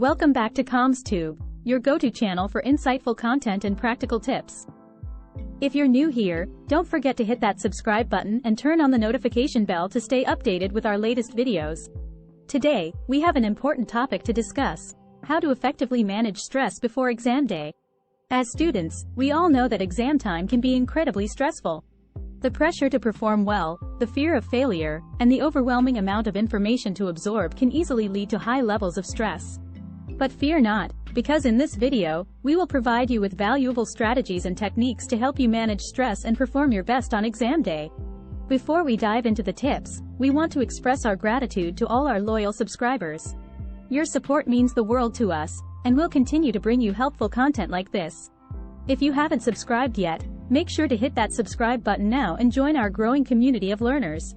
Welcome back to Comztube, your go-to channel for insightful content and practical tips. If you're new here, don't forget to hit that subscribe button and turn on the notification bell to stay updated with our latest videos. Today, we have an important topic to discuss: how to effectively manage stress before exam day. As students, we all know that exam time can be incredibly stressful. The pressure to perform well, the fear of failure, and the overwhelming amount of information to absorb can easily lead to high levels of stress. But fear not, because in this video, we will provide you with valuable strategies and techniques to help you manage stress and perform your best on exam day. Before we dive into the tips, we want to express our gratitude to all our loyal subscribers. Your support means the world to us, and we'll continue to bring you helpful content like this. If you haven't subscribed yet, make sure to hit that subscribe button now and join our growing community of learners.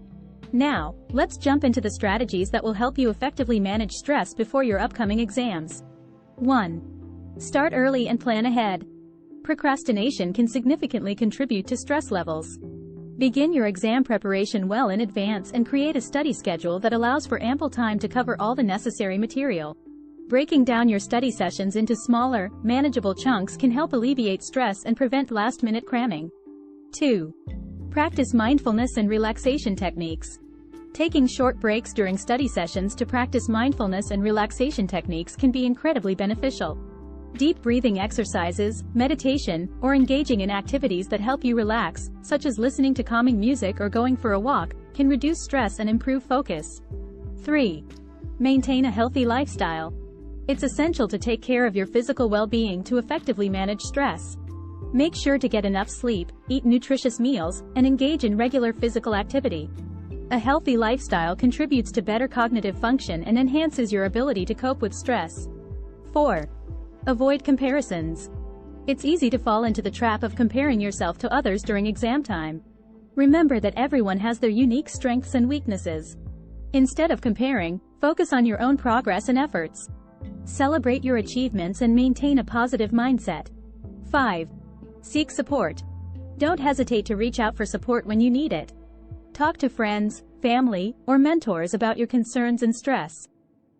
Now, let's jump into the strategies that will help you effectively manage stress before your upcoming exams. 1. Start early and plan ahead. Procrastination can significantly contribute to stress levels. Begin your exam preparation well in advance and create a study schedule that allows for ample time to cover all the necessary material. Breaking down your study sessions into smaller, manageable chunks can help alleviate stress and prevent last-minute cramming. 2. Practice mindfulness and relaxation techniques. Taking short breaks during study sessions to practice mindfulness and relaxation techniques can be incredibly beneficial. Deep breathing exercises, meditation, or engaging in activities that help you relax, such as listening to calming music or going for a walk, can reduce stress and improve focus. 3. Maintain a healthy lifestyle. It's essential to take care of your physical well-being to effectively manage stress. Make sure to get enough sleep, eat nutritious meals, and engage in regular physical activity. A healthy lifestyle contributes to better cognitive function and enhances your ability to cope with stress. 4. Avoid comparisons. It's easy to fall into the trap of comparing yourself to others during exam time. Remember that everyone has their unique strengths and weaknesses. Instead of comparing, focus on your own progress and efforts. Celebrate your achievements and maintain a positive mindset. 5. Seek support. Don't hesitate to reach out for support when you need it. Talk to friends, family, or mentors about your concerns and stress.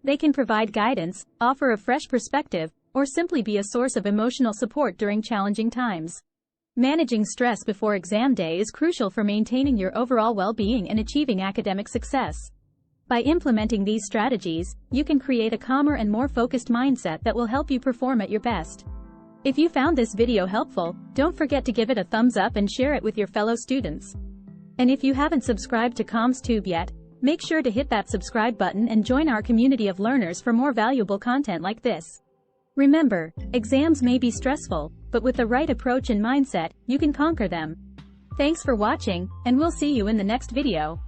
They can provide guidance, offer a fresh perspective, or simply be a source of emotional support during challenging times. Managing stress before exam day is crucial for maintaining your overall well-being and achieving academic success. By implementing these strategies, you can create a calmer and more focused mindset that will help you perform at your best. If you found this video helpful, don't forget to give it a thumbs up and share it with your fellow students. And if you haven't subscribed to Comztube yet, make sure to hit that subscribe button and join our community of learners for more valuable content like this. Remember, exams may be stressful, but with the right approach and mindset, you can conquer them. Thanks for watching, and we'll see you in the next video.